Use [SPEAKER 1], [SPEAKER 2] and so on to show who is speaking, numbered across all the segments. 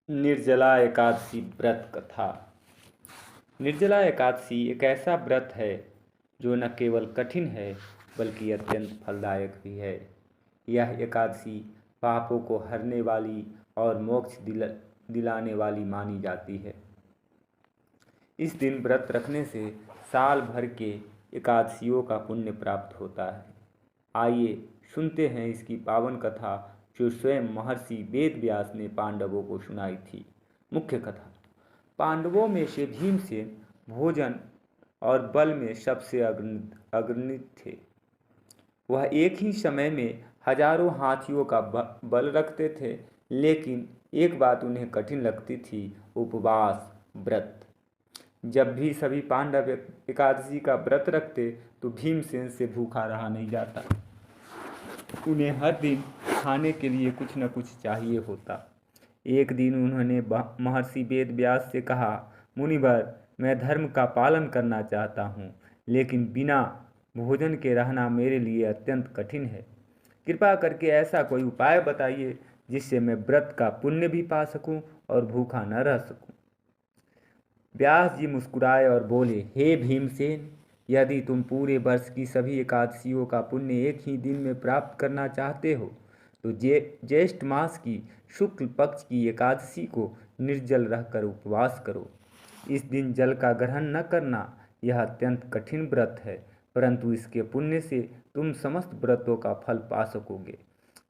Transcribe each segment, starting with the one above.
[SPEAKER 1] निर्जला एकादशी व्रत कथा। निर्जला एकादशी एक ऐसा व्रत है जो न केवल कठिन है बल्कि अत्यंत फलदायक भी है। यह एकादशी पापों को हरने वाली और मोक्ष दिलाने वाली मानी जाती है। इस दिन व्रत रखने से साल भर के एकादशियों का पुण्य प्राप्त होता है। आइए सुनते हैं इसकी पावन कथा जो स्वयं महर्षि वेद व्यास ने पांडवों को सुनाई थी। मुख्य कथा। पांडवों में से भीमसेन भोजन और बल में सबसे अग्रणित थे। वह एक ही समय में हजारों हाथियों का बल रखते थे, लेकिन एक बात उन्हें कठिन लगती थी, उपवास व्रत। जब भी सभी पांडव एकादशी का व्रत रखते तो भीमसेन से भूखा रहा नहीं जाता। उन्हें हर दिन खाने के लिए कुछ न कुछ चाहिए होता। एक दिन उन्होंने महर्षि वेद व्यास से कहा, मुनिवर, मैं धर्म का पालन करना चाहता हूँ, लेकिन बिना भोजन के रहना मेरे लिए अत्यंत कठिन है। कृपा करके ऐसा कोई उपाय बताइए जिससे मैं व्रत का पुण्य भी पा सकूं और भूखा न रह सकूं। व्यास जी मुस्कुराए और बोले, हे भीमसेन, यदि तुम पूरे वर्ष की सभी एकादशियों का पुण्य एक ही दिन में प्राप्त करना चाहते हो तो ज्येष्ठ मास की शुक्ल पक्ष की एकादशी को निर्जल रहकर उपवास करो। इस दिन जल का ग्रहण न करना यह अत्यंत कठिन व्रत है, परंतु इसके पुण्य से तुम समस्त व्रतों का फल पा सकोगे।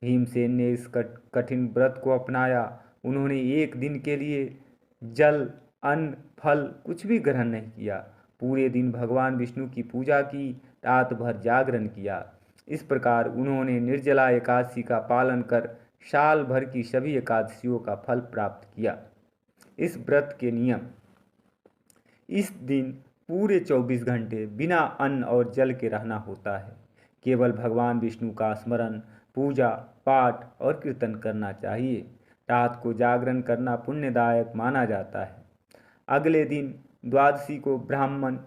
[SPEAKER 1] भीमसेन ने इस कठिन व्रत को अपनाया। उन्होंने एक दिन के लिए जल, अन्न, फल कुछ भी ग्रहण नहीं किया। पूरे दिन भगवान विष्णु की पूजा की, रात भर जागरण किया। इस प्रकार उन्होंने निर्जला एकादशी का पालन कर साल भर की सभी एकादशियों का फल प्राप्त किया। इस व्रत के नियम। इस दिन पूरे 24 घंटे बिना अन्न और जल के रहना होता है। केवल भगवान विष्णु का स्मरण, पूजा पाठ और कीर्तन करना चाहिए। रात को जागरण करना पुण्यदायक माना जाता है। अगले दिन द्वादशी को ब्राह्मण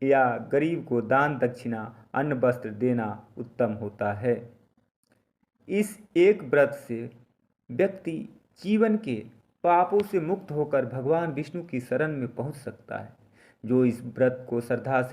[SPEAKER 1] या गरीब को दान दक्षिणा, अन्न वस्त्र देना उत्तम होता है। इस एक व्रत से व्यक्ति जीवन के पापों से मुक्त होकर भगवान विष्णु की शरण में पहुंच सकता है। जो इस व्रत को श्रद्धा से